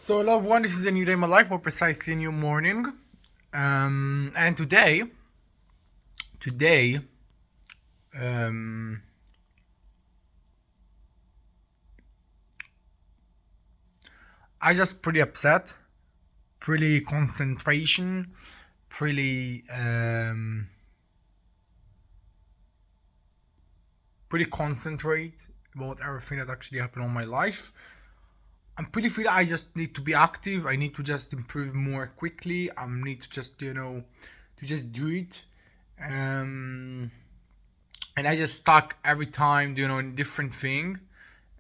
So, loved one, this is a new day in my life, more precisely a new morning. And today, um, I just pretty upset, pretty concentration, pretty, pretty concentrate about everything that actually happened on my life. I'm pretty feel I just need to be active. I need to just improve more quickly. I need to just to just do it. Um, and I just stuck every time in different thing,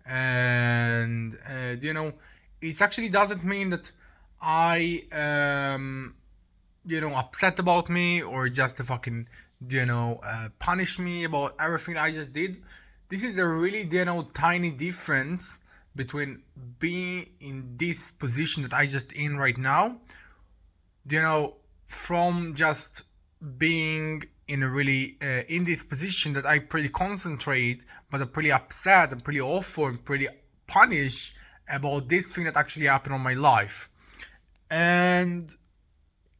and it actually doesn't mean that I upset about me or just to fucking punish me about everything I just did. This is a really tiny difference between being in this position that I just in right now, you know, from just being in a really in this position that I pretty concentrate, but I'm pretty upset and pretty awful and pretty punished about this thing that actually happened on my life. And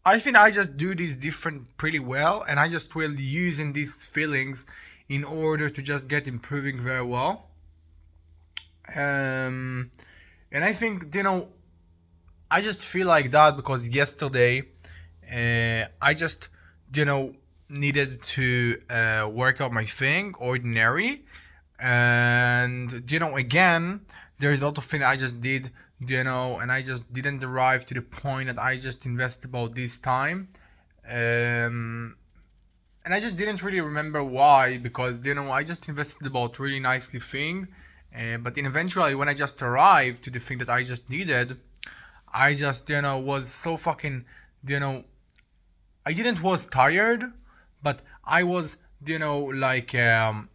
I think I just do this different pretty well, and I just will using these feelings in order to just get improving very well. Um, and I think I just feel like that because yesterday, I just you know needed to work out my thing ordinary, and again there's a lot of things I just did, and I just didn't arrive to the point that I just invest about this time. Um, and I just didn't really remember why because I just invested about really nicely thing, but then eventually when I just arrived to the thing that I just needed, I just was so fucking you know I didn't was tired, but I was like I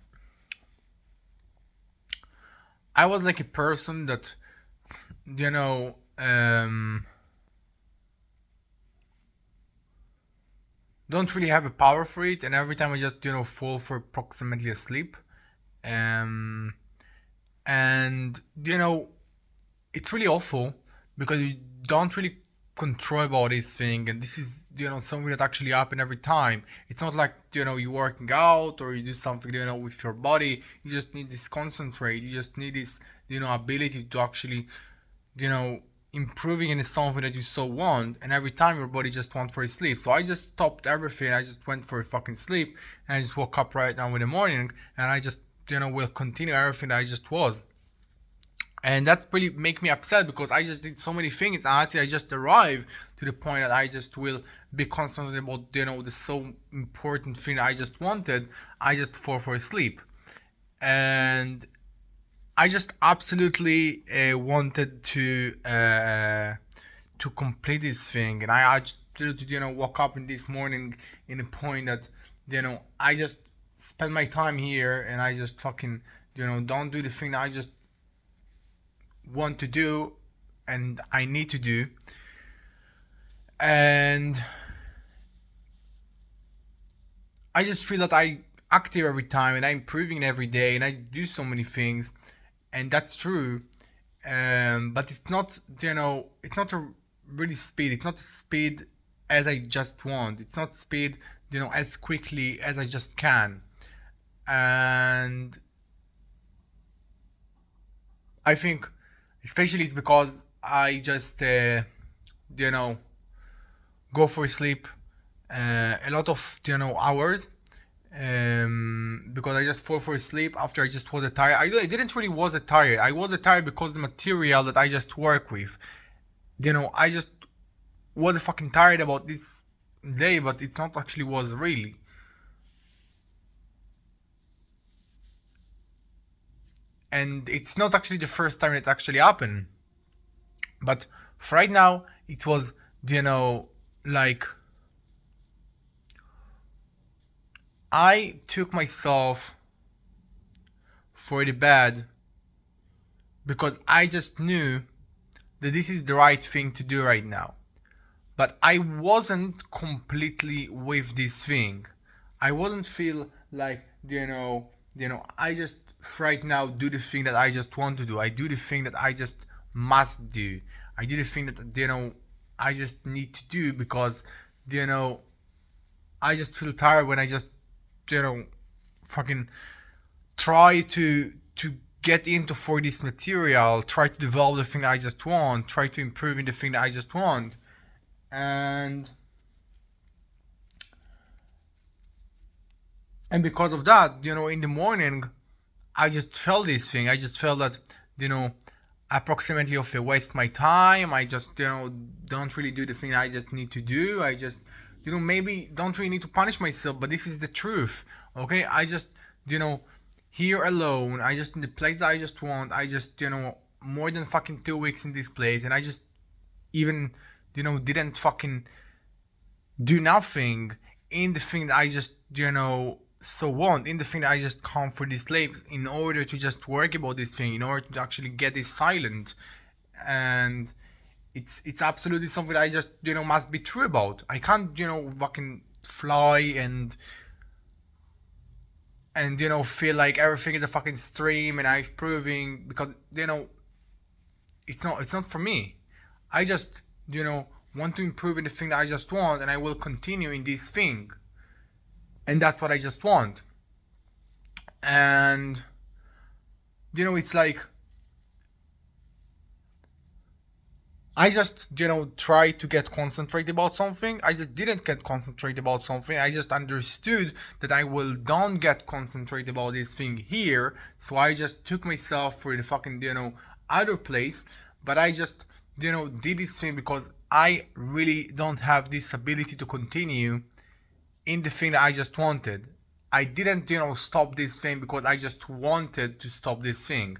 was like a person that you know don't really have a power for it, and every time I just fall for approximately asleep. Um, and it's really awful because you don't really control about this thing, and this is something that actually happen every time. It's not like you working out or you do something with your body. You just need this concentrate. You just need this ability to actually you know improving in something that you so want, and every time your body just wants for a sleep. So I just stopped everything. I just went for a fucking sleep, and I just woke up right now in the morning, and I just will continue everything that I just was. And that's pretty make me upset because I just did so many things until I just arrive to the point that I just will be constantly about the so important thing I just wanted. I just fall for sleep, and I just absolutely wanted to complete this thing, and I just woke up in this morning in a point that I just spend my time here, and I just fucking don't do the thing that I just want to do and I need to do. And I just feel that I active every time and I'm improving every day and I do so many things, and that's true. But it's not it's not a really speed. It's not speed as I just want. It's not speed as quickly as I just can. And I think especially it's because I just you know go for sleep a lot of hours, because I just fall for sleep after I just was tired. I didn't really was tired. I was tired because the material that I just work with. I just was fucking tired about this day, but it's not actually was really. And it's not actually the first time it actually happened. But for right now, it was like I took myself for the bed because I just knew that this is the right thing to do right now. But I wasn't completely with this thing. I wasn't feel like I just right now do the thing that I just want to do. I do the thing that I just must do. I do the thing that, I just need to do because, you know, I just feel tired when I just, fucking try to get into for this material, try to develop the thing that I just want, try to improve in the thing that I just want. And because of that, in the morning, I just felt this thing. I just felt that, you know, approximately of a waste my time. I just, don't really do the thing I just need to do. I just, maybe don't really need to punish myself, but this is the truth. Okay. I just, here alone, I just in the place that I just want. I just, more than fucking 2 weeks in this place, and I just even, didn't fucking do nothing in the thing that I just, so want, in the thing that I just come for this late in order to just work about this thing, in order to actually get this silent. And it's absolutely something that I just, must be true about. I can't, fucking fly and feel like everything is a fucking stream and I'm proving, because it's not for me. I just, want to improve in the thing that I just want, and I will continue in this thing. And that's what I just want. And it's like I just, try to get concentrated about something. I just didn't get concentrated about something. I just understood that I will don't get concentrated about this thing here. So I just took myself for the fucking, other place. But I just, did this thing because I really don't have this ability to continue in the thing that I just wanted. I didn't, stop this thing because I just wanted to stop this thing.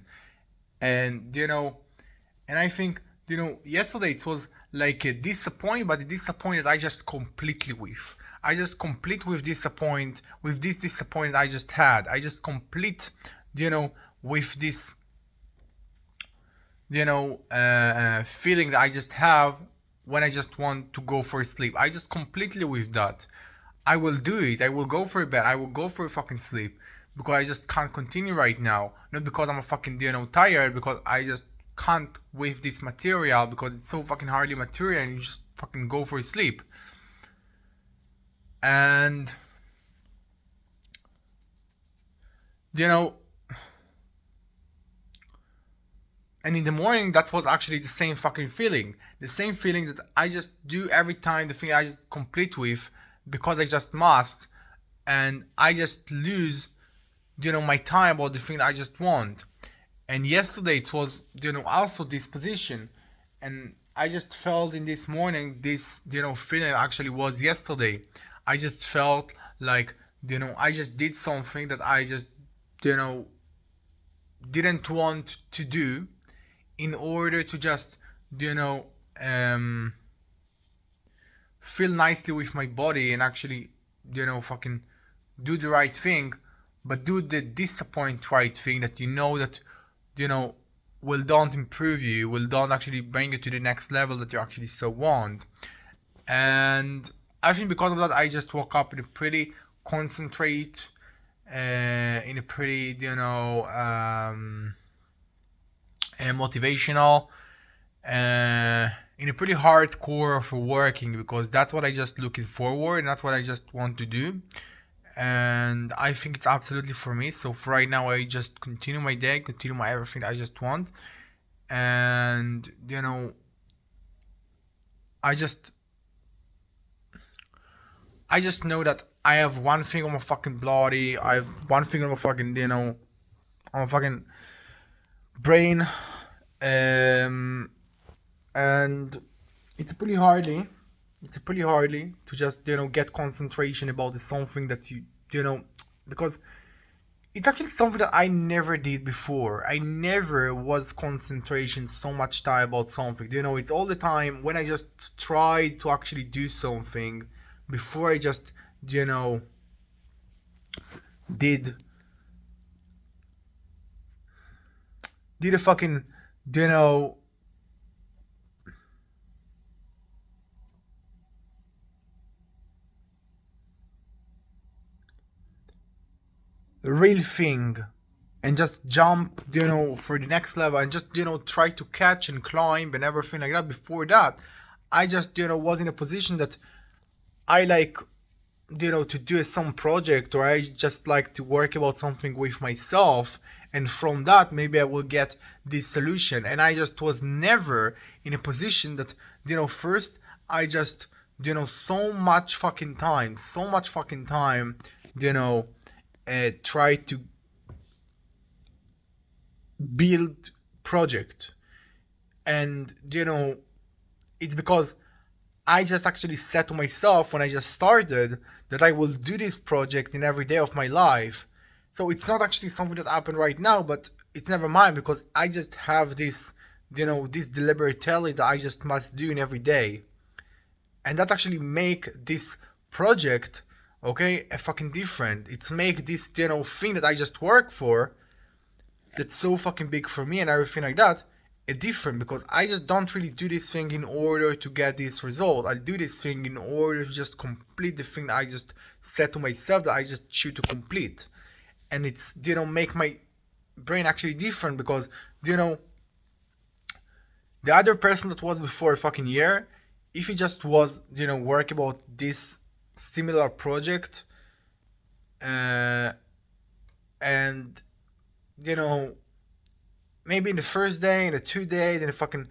And, and I think, yesterday it was like a disappointment, but a disappointment I just completely with. I just complete with disappoint with this disappointment I just had. I just complete, with this, feeling that I just have when I just want to go for sleep. I just completely with that. I will do it. I will go for a bed. I will go for a fucking sleep because I just can't continue right now. Not because I'm a fucking, tired, because I just can't with this material because it's so fucking hardly material and you just fucking go for a sleep. And, and in the morning, that was actually the same fucking feeling. The same feeling that I just do every time the thing I just complete with because I just must. And I just lose, my time about the thing I just want. And yesterday it was, also this position. And I just felt in this morning, this, feeling actually was yesterday. I just felt like, I just did something that I just, didn't want to do in order to just, feel nicely with my body and actually, fucking do the right thing, but do the disappoint right thing that that, will don't improve you, will don't actually bring you to the next level that you actually so want. And I think because of that, I just woke up in a pretty concentrate, in a pretty, motivational, in a pretty hardcore of working, because that's what I just looking forward and that's what I just want to do. And I think it's absolutely for me. So for right now, I just continue my day, continue my everything I just want. And, I just know that I have one thing on my fucking body. I have one thing on my fucking, on my fucking brain. And it's pretty hardly to just, get concentration about something that because it's actually something that I never did before. I never was concentration so much time about something. It's all the time when I just tried to actually do something before I just, did a fucking, you know, real thing. and just jump, for the next level, and just, try to catch and climb and everything like that. Before that, I just, was in a position that I like, to do some project, or I just like to work about something with myself, and from that maybe I will get this solution. And I just was never in a position that, first I just, so much fucking time, try to build project. And it's because I just actually said to myself when I just started that I will do this project in every day of my life. So it's not actually something that happened right now, but it's never mind, because I just have this, this deliberate telling that I just must do in every day. And that actually make this project, okay, a fucking different. It's make this, thing that I just work for, that's so fucking big for me and everything like that, a different, because I just don't really do this thing in order to get this result. I do this thing in order to just complete the thing that I just set to myself that I just choose to complete. And it's, make my brain actually different, because, the other person that was before a fucking year, if he just was, work about this similar project, and, maybe in the first day, in the 2 days, in the fucking,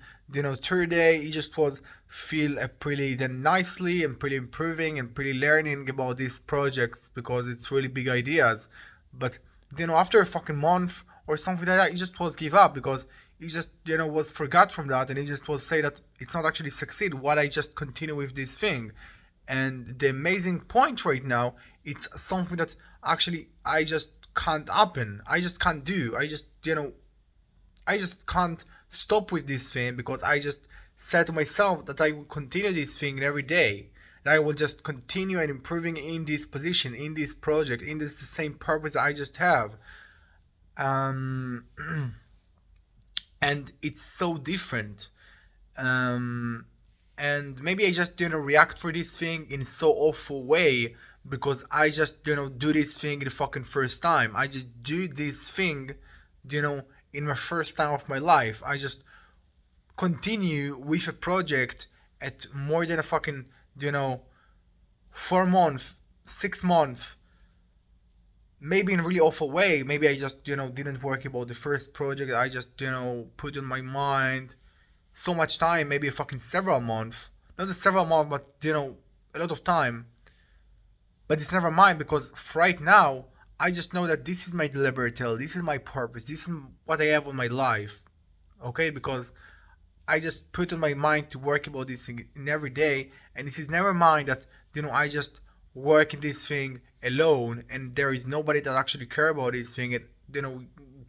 third day, he just was feel pretty then nicely and pretty improving and pretty learning about these projects, because it's really big ideas. But, after a fucking month or something like that, he just was give up, because he just, was forgot from that, and he just was say that it's not actually succeed, why I just continue with this thing. And the amazing point right now, it's something that actually I just can't happen. I just can't do. I just can't stop with this thing, because I just said to myself that I will continue this thing every day. That I will just continue and improving in this position, in this project, in this same purpose that I just have. Um, and it's so different. Um, and maybe I just react for this thing in so awful way, because I just do this thing the fucking first time. I just do this thing, in my first time of my life. I just continue with a project at more than a fucking 4 months, 6 months, maybe in a really awful way. Maybe I just didn't work about the first project. I just put in my mind so much time, maybe a fucking several months, not a several months, but a lot of time. But it's never mind, because right now I just know that this is my deliberate tell, this is my purpose, this is what I have on my life. Okay, because I just put on my mind to work about this thing in every day, and this is never mind that I just work in this thing alone, and there is nobody that actually care about this thing. And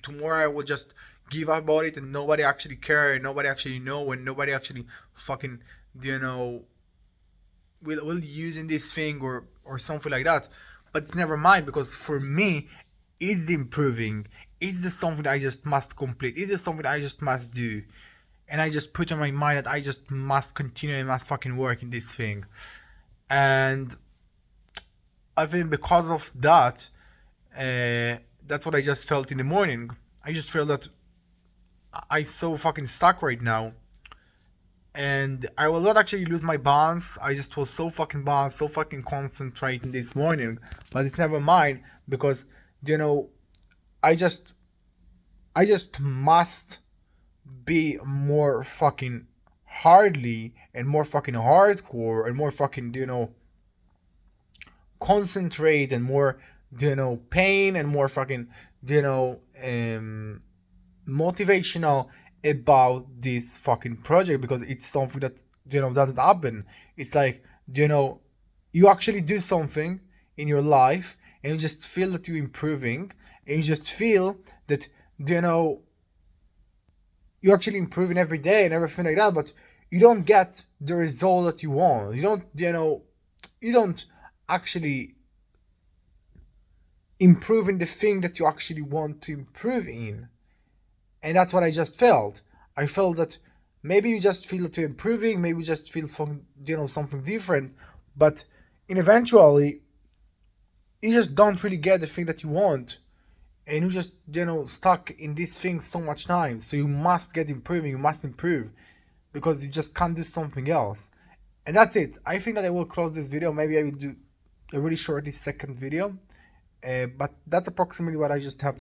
tomorrow I will just give up about it, and nobody actually care, and nobody actually know, and nobody actually fucking will use in this thing, or something like that. But it's never mind, because for me, it's improving. It's the something that I just must complete. It's the something that I just must do. And I just put on my mind that I just must continue and must fucking work in this thing. And I think because of that, that's what I just felt in the morning. I just felt that I so fucking stuck right now. And I will not actually lose my balance. I just was so fucking balanced, so fucking concentrating this morning. But it's never mind, because I just must be more fucking hardly and more fucking hardcore and more fucking concentrate and more pain and more fucking motivational about this fucking project, because it's something that doesn't happen. It's like you actually do something in your life, and you just feel that you're improving, and you just feel that you're actually improving every day and everything like that, but you don't get the result that you want. You don't actually improve in the thing that you actually want to improve in. And that's what I just felt. I felt that maybe you just feel that you're improving, maybe you just feel something different, but eventually you just don't really get the thing that you want. and you just, stuck in this thing so much time. So you must get improving, you must improve, because you just can't do something else. And that's it. I think that I will close this video. Maybe I will do a really short second video, but that's approximately what I just have